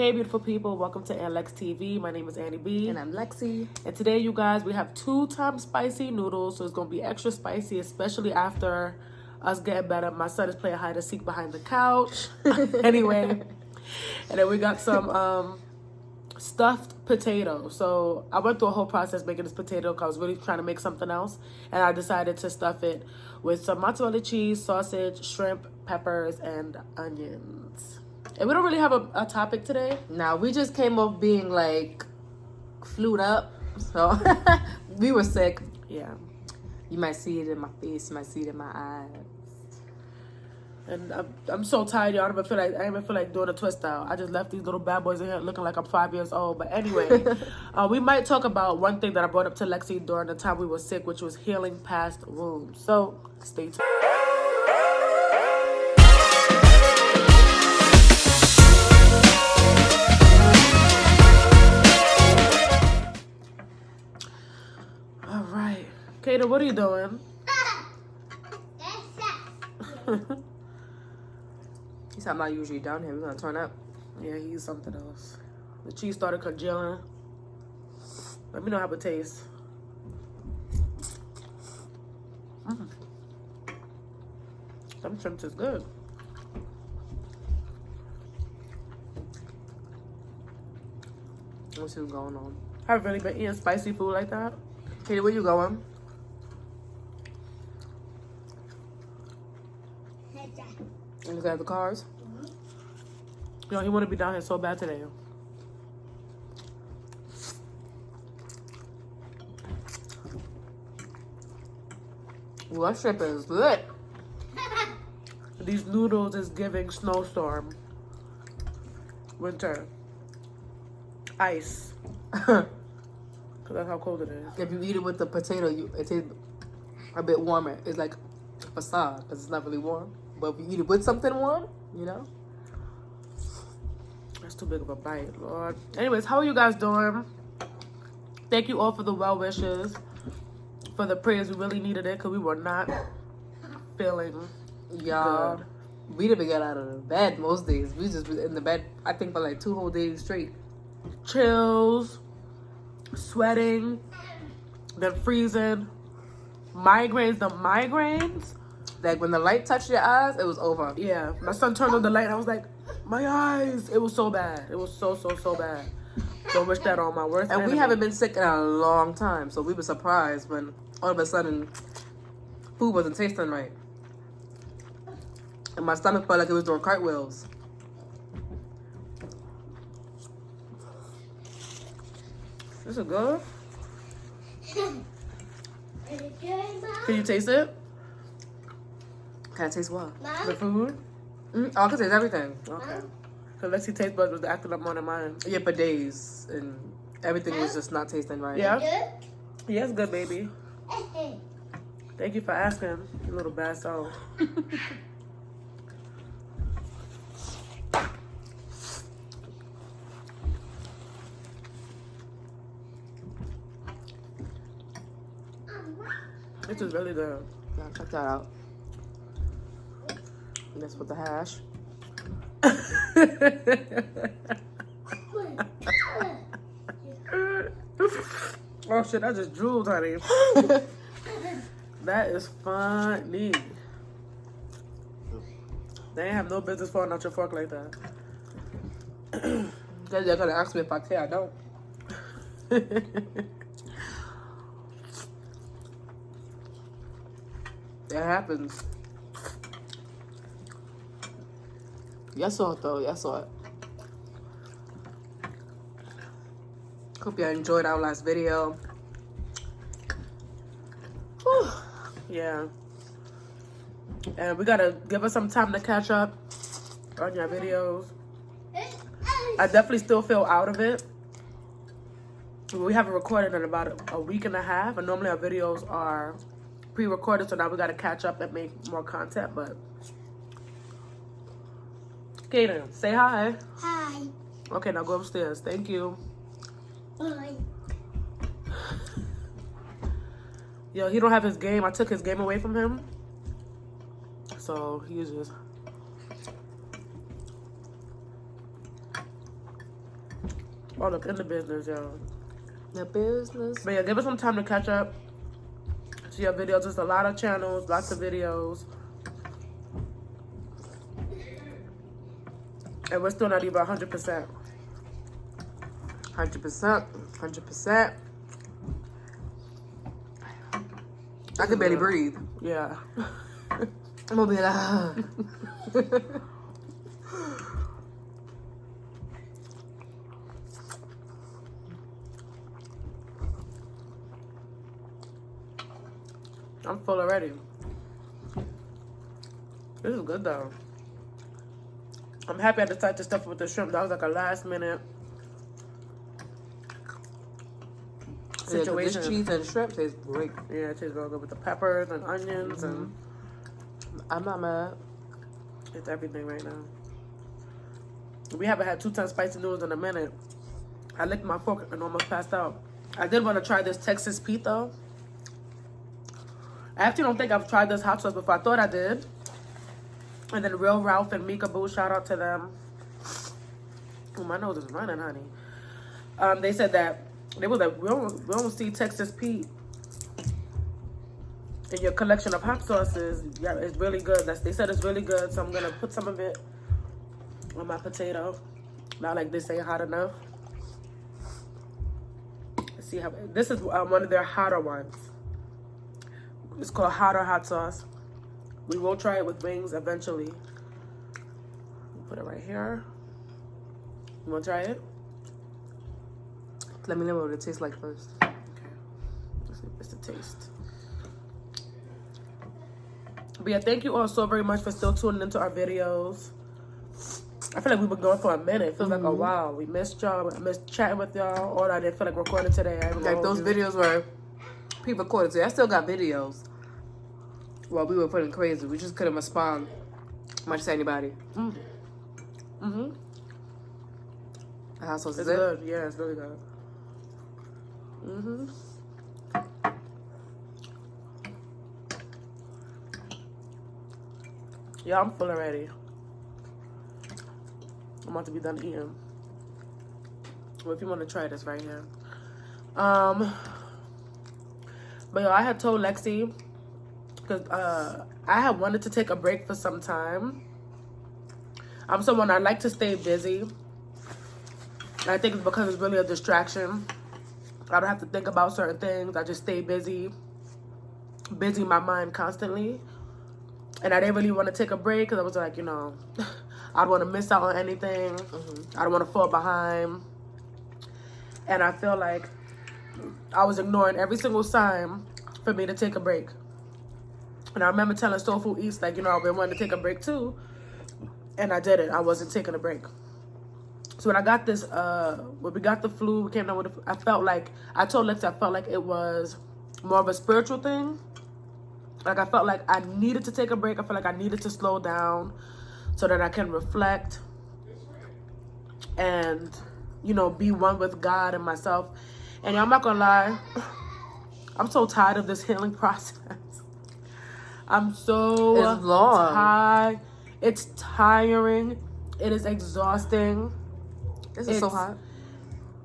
Hey beautiful people, welcome to Lex TV. My name is Annie B. And I'm Lexi. And today, you guys, we have 2-time spicy noodles, so it's going to be extra spicy, especially after us getting better. My son is playing hide and seek behind the couch. Anyway, and then we got some stuffed potato. So I went through a whole process making this potato because I was really trying to make something else. And I decided to stuff it with some mozzarella cheese, sausage, shrimp, peppers, and onions. And we don't really have a topic today. Now, we just came off being like flued up. So we were sick. Yeah. You might see it in my face. You might see it in my eyes. And I'm so tired, y'all. I don't even feel like doing a twist out. I just left these little bad boys in here looking like I'm 5 years old. But anyway, we might talk about one thing that I brought up to Lexi during the time we were sick, which was healing past wounds. So stay tuned. All right. Kata, what are you doing? He's not usually down here. We're going to turn up. Yeah, he's something else. The cheese started congealing. Let me know how it tastes. Some shrimp is good. What's going on? I've really been eating spicy food like that. Katie, where you going? You looking at the cars? You know, he want to be down here so bad today. Well, that shrimp is good. These noodles is giving snowstorm. Winter. Ice. Because that's how cold it is. If you eat it with the potato, it tastes a bit warmer. It's like a facade because it's not really warm. But if you eat it with something warm, you know? That's too big of a bite, Lord. Anyways, how are you guys doing? Thank you all for the well wishes. For the prayers. We really needed it because we were not feeling Y'all, good. we didn't get out of the bed most days. We just was in the bed, I think, for like 2 whole days straight. Chills, sweating, then freezing, migraines. The migraines, Like when the light touched your eyes, it was over. yeah. My son turned on the light and I was like, my eyes. It was so bad. It was so bad. Don't wish that on my worst And enemy. we haven't been sick in a long time, so we were surprised when all of a sudden food wasn't tasting right. And my stomach felt like it was doing cartwheels. This is good. Can you taste it? Can I taste what? The food? Oh, I can taste everything. Okay. Because Lexi taste buds was acting up more than mine. Yeah, for days. And everything was just not tasting right. Yeah? Yeah, it's good, baby. Thank you for asking, you little bad soul. This is really good. Yeah, check that out. And that's with the hash. Oh shit, I just drooled, honey. That is funny. They ain't have no business falling out your fork like that. They're gonna ask me if I care. I don't. It happens. Yes, saw it though. Yes, saw it. Hope you enjoyed our last video. Whew. Yeah. And we gotta give us some time to catch up on your videos. I definitely still feel out of it. We haven't recorded in about a week and a half, and normally our videos are pre-recorded, so now we gotta catch up and make more content. But Kaden, say hi. Hi. Okay, now go upstairs. Thank you. Bye. Yo, he don't have his game. I took his game away from him. So he's just Oh, look, in the business, yo. The business. But yeah, give us some time to catch up to your videos. There's a lot of channels, lots of videos. And we're still not even 100%. 100%. 100%. I can barely breathe. Yeah. I'm gonna be like, I'm full already. This is good though. I'm happy I decided to stuff it with the shrimp. That was like a last minute situation. This cheese and shrimp tastes great. Yeah, it tastes real good with the peppers and onions and I'm not mad. it's everything right now. We haven't had 2 times spicy noodles in a minute. I licked my fork and almost passed out. I did want to try this Texas Pete though. I actually don't think I've tried this hot sauce before. I thought I did. And then Real Ralph and Mika Boo, shout out to them. Oh, my nose is running, honey. They said that they were like, we don't see Texas Pete in your collection of hot sauces. Yeah, it's really good. They said it's really good, so I'm gonna put some of it on my potato. Not like this ain't hot enough. Let's see how this is one of their hotter ones. It's called Hotter Hot Sauce. We will try it with wings eventually. Put it right here. You want to try it? Let me know what it tastes like first. Okay. Let's see if it's the taste. But yeah, thank you all so very much for still tuning into our videos. I feel like we've been going for a minute. It feels like a while. We missed y'all. I missed chatting with y'all. Or I didn't feel like recording today. Like those videos where people recorded today. I still got videos. Well, we were putting crazy. We just couldn't respond much to anybody. The hot sauce is good. Yeah, it's really good. Yeah, I'm full already. I'm about to be done eating. Well, if you want to try this right here. But yo, I had told Lexi, because I had wanted to take a break for some time. I'm someone I like to stay busy. And I think it's because it's really a distraction. I don't have to think about certain things. I just stay busy my mind constantly. And I didn't really want to take a break because I was like, you know, I don't want to miss out on anything. I don't want to fall behind. And I feel like I was ignoring every single sign for me to take a break. And I remember telling Soul Food Eats, like, you know, I've been wanting to take a break too. And I didn't. I wasn't taking a break. So when I got this, when we got the flu, we came down with it, I felt like, I told Lexi, I felt like it was more of a spiritual thing. Like, I felt like I needed to take a break. I felt like I needed to slow down so that I can reflect and, you know, be one with God and myself. And I'm not gonna lie, I'm so tired of this healing process. I'm so tired. It's tiring. It is exhausting. This is so hot.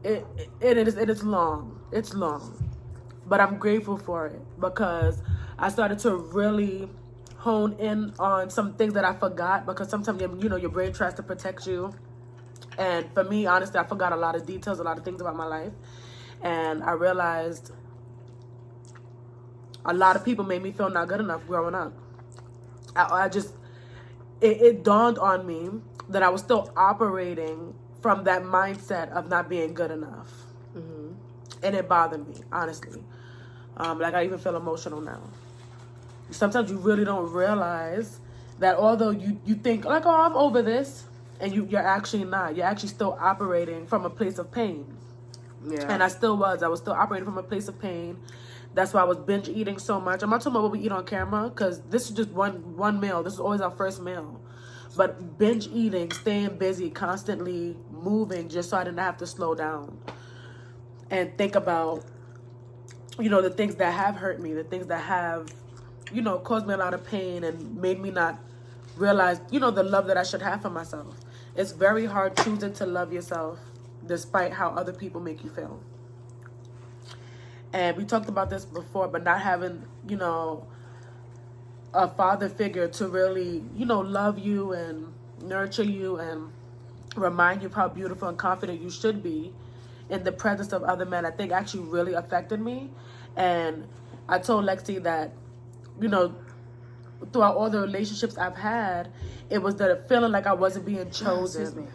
It is long. It's long. But I'm grateful for it because I started to really hone in on some things that I forgot, because sometimes, you know, your brain tries to protect you. And for me, honestly, I forgot a lot of details, a lot of things about my life. And I realized a lot of people made me feel not good enough growing up. It dawned on me that I was still operating from that mindset of not being good enough. And it bothered me, honestly. Like, I even feel emotional now. Sometimes you really don't realize that although you think, like, oh, I'm over this, and you're actually not. You're actually still operating from a place of pain. Yeah. And I was still operating from a place of pain. That's why I was binge eating so much. I'm not talking about what we eat on camera, because this is just one meal. This is always our first meal. But binge eating, staying busy, constantly moving, just so I didn't have to slow down and think about, you know, the things that have hurt me, the things that have, you know, caused me a lot of pain and made me not realize, you know, the love that I should have for myself. It's very hard choosing to love yourself despite how other people make you feel. And we talked about this before, but not having, a father figure to really, love you and nurture you and remind you of how beautiful and confident you should be in the presence of other men, I think actually really affected me. And I told Lexi that, throughout all the relationships I've had, it was the feeling like I wasn't being chosen. Excuse me.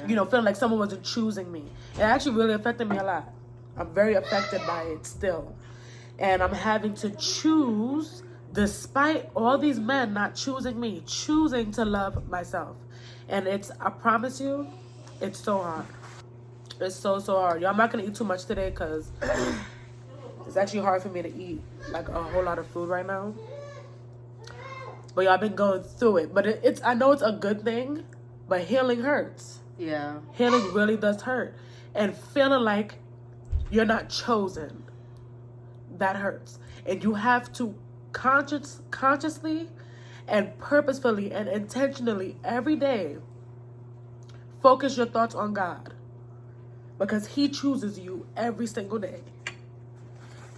Yeah. Feeling like someone wasn't choosing me. It actually really affected me a lot. I'm very affected by it still. And I'm having to choose, despite all these men not choosing me, choosing to love myself. And I promise you, it's so hard. It's so hard. Y'all, I'm not going to eat too much today because it's actually hard for me to eat like a whole lot of food right now. But y'all been going through it. But I know it's a good thing, but healing hurts. Yeah. Healing really does hurt. And feeling like you're not chosen, that hurts. And you have to consciously and purposefully and intentionally every day focus your thoughts on God. Because He chooses you every single day.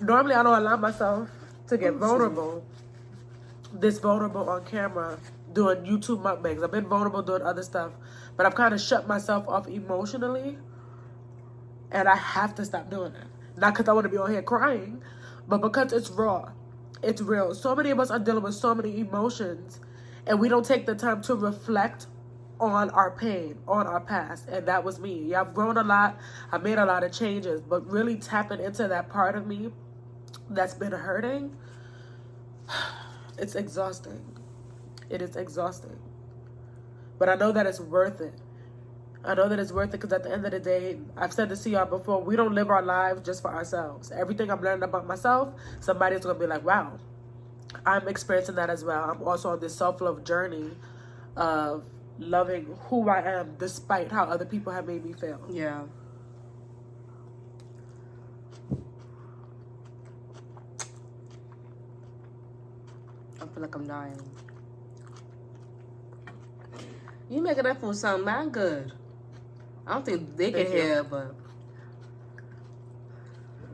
Normally, I don't allow myself to get vulnerable. This vulnerable on camera doing YouTube mukbangs. I've been vulnerable doing other stuff. But I've kind of shut myself off emotionally. And I have to stop doing that. Not because I want to be on here crying, but because it's raw. It's real. So many of us are dealing with so many emotions. And we don't take the time to reflect on our pain, on our past. And that was me. Yeah, I've grown a lot. I've made a lot of changes. But really tapping into that part of me that's been hurting, it's exhausting. It is exhausting. But I know that it's worth it. I know that it's worth it because at the end of the day, I've said this to y'all before, we don't live our lives just for ourselves. Everything I'm learning about myself, somebody's going to be like, wow, I'm experiencing that as well. I'm also on this self-love journey of loving who I am despite how other people have made me feel. Yeah. I feel like I'm dying. You making that food sound mad good. I don't think they can hear, but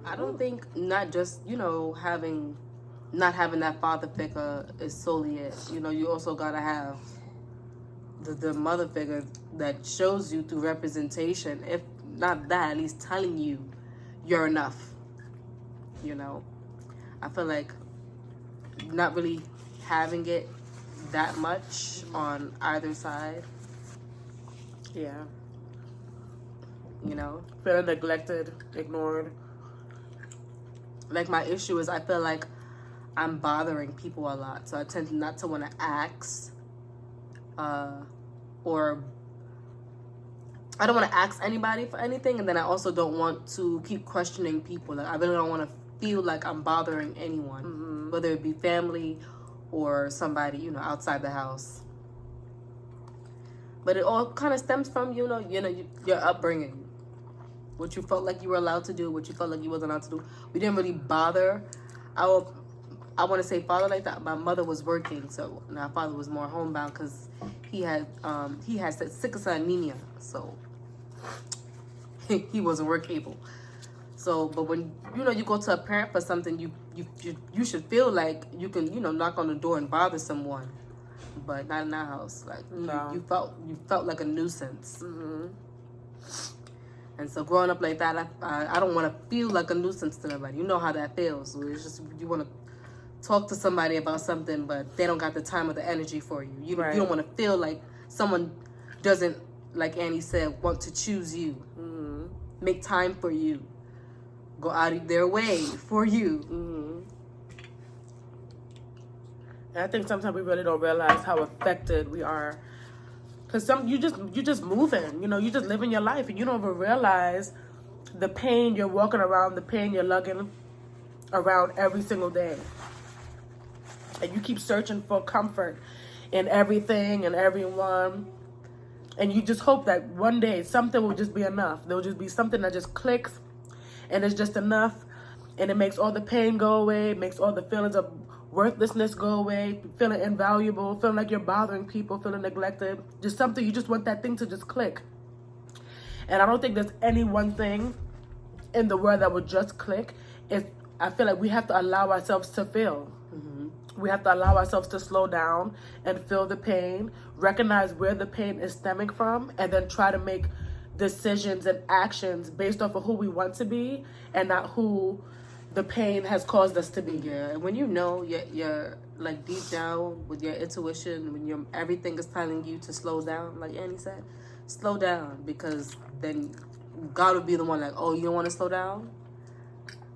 I don't think not just, not having that father figure is solely it. You also gotta have the mother figure that shows you through representation, if not that, at least telling you you're enough. I feel like not really having it that much on either side. Yeah. Feeling neglected, ignored. Like, my issue is I feel like I'm bothering people a lot. So I tend not to want to ask. Or I don't want to ask anybody for anything. And then I also don't want to keep questioning people. Like, I really don't want to feel like I'm bothering anyone. Mm-hmm. Whether it be family or somebody, outside the house. But it all kind of stems from, your upbringing. What you felt like you were allowed to do, what you felt like you wasn't allowed to do. We didn't really bother. I want to say father like that. My mother was working, so my father was more homebound because he had sickle cell anemia, so he wasn't work able. So, but when you go to a parent for something, you should feel like you can knock on the door and bother someone, but not in our house. Like, no. you felt like a nuisance. Mm-hmm. And so growing up like that, I don't want to feel like a nuisance to nobody. You know how that feels. So it's just you want to talk to somebody about something, but they don't got the time or the energy for you. You don't want to feel like someone doesn't, like Annie said, want to choose you. Mm-hmm. Make time for you. Go out of their way for you. Mm-hmm. And I think sometimes we really don't realize how affected we are. Because you just moving, you just living your life, and you don't even realize the pain you're walking around, the pain you're lugging around every single day. And you keep searching for comfort in everything and everyone. And you just hope that one day something will just be enough. There will just be something that just clicks and it's just enough. And it makes all the pain go away, it makes all the feelings of worthlessness go away, feeling invaluable, feeling like you're bothering people, feeling neglected. Just something, you just want that thing to just click. And I don't think there's any one thing in the world that would just click. I feel like we have to allow ourselves to feel. We have to allow ourselves to slow down and feel the pain, recognize where the pain is stemming from, and then try to make decisions and actions based off of who we want to be and not who the pain has caused us to be. Yeah, and when you know you're like deep down with your intuition, when everything is telling you to slow down, like Annie said, slow down, because then God will be the one like, oh, you don't want to slow down?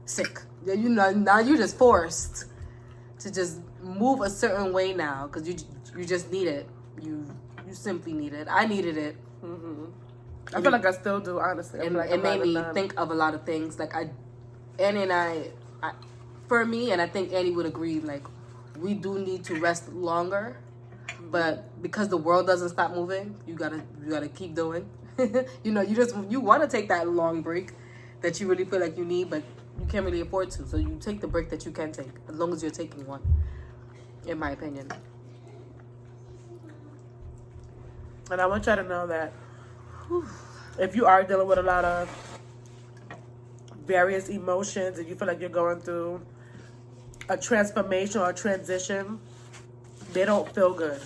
Sick. Yeah, you know, now you're just forced to just move a certain way now because you just need it. You simply need it. I needed it. I feel like I still do, honestly. It, like it made me think of a lot of things. Like Annie and I, for me, and I think Annie would agree, like we do need to rest longer, but because the world doesn't stop moving, you gotta keep doing. You know, you want to take that long break that you really feel like you need, but you can't really afford to. So you take the break that you can take, as long as you're taking one, in my opinion. And I want y'all to know that if you are dealing with a lot of various emotions and you feel like you're going through a transformation or a transition, they don't feel good.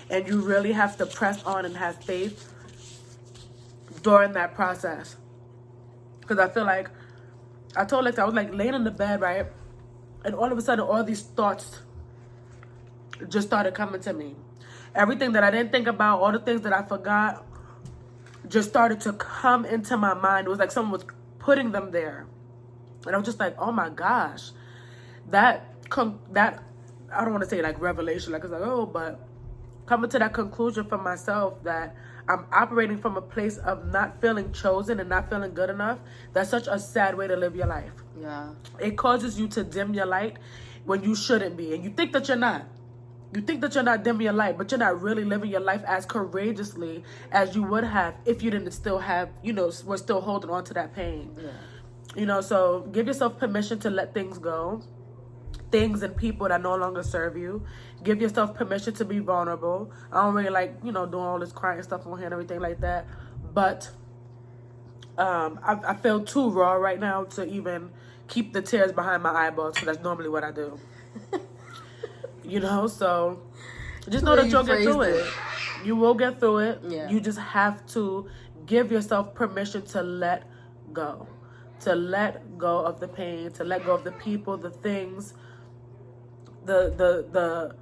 And you really have to press on and have faith during that process. Because I feel like, I told Lex, I was like laying in the bed, right? And all of a sudden, all these thoughts just started coming to me. Everything that I didn't think about, all the things that I forgot, just started to come into my mind. It was like someone was putting them there. And I was just like, oh my gosh. That I don't want to say like revelation, like it's like, oh, but coming to that conclusion for myself that I'm operating from a place of not feeling chosen and not feeling good enough. That's such a sad way to live your life. Yeah. It causes you to dim your light when you shouldn't be. And you think that you're not. You think that you're not dimming your light, but you're not really living your life as courageously as you would have if you didn't still have, you know, were still holding on to that pain. Yeah. You know, so give yourself permission to let things go. Things and people that no longer serve you. Give yourself permission to be vulnerable. I don't really like, you know, doing all this crying stuff on here and everything like that. But I feel too raw right now to even keep the tears behind my eyeballs, because that's normally what I do. You know, so just know that you'll get through it. You will get through it. Yeah. You just have to give yourself permission to let go. To let go of the pain, to let go of the people, the things, the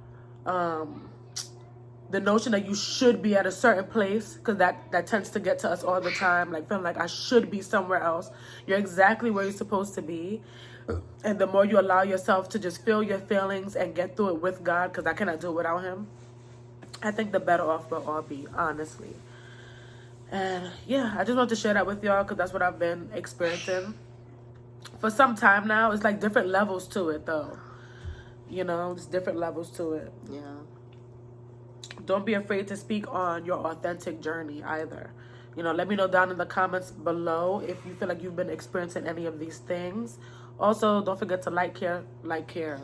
notion that you should be at a certain place, because that tends to get to us all the time, like feeling like I should be somewhere else. You're exactly where you're supposed to be. And the more you allow yourself to just feel your feelings and get through it with God, because I cannot do it without him, I think the better off we'll all be, honestly. And yeah, I just want to share that with y'all, because that's what I've been experiencing for some time now. It's like different levels to it, though. You know, just different levels to it. Yeah. Don't be afraid to speak on your authentic journey either. You know, let me know down in the comments below if you feel like you've been experiencing any of these things. Also, don't forget to care,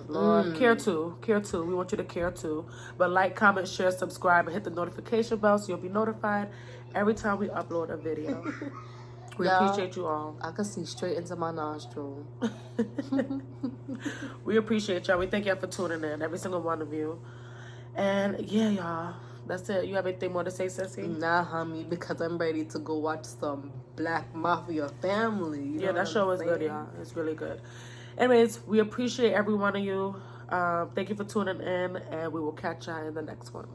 Lord. Care too. We want you to care too. But like, comment, share, subscribe, and hit the notification bell so you'll be notified every time we upload a video. We appreciate you all. I can see straight into my nostril. We appreciate y'all. We thank y'all for tuning in, every single one of you. And yeah, y'all. That's it. You have anything more to say, Sissy? Nah, homie, because I'm ready to go watch some Black Mafia Family. You know that show is good, y'all. It's really good. Anyways, we appreciate every one of you. Thank you for tuning in, and we will catch y'all in the next one.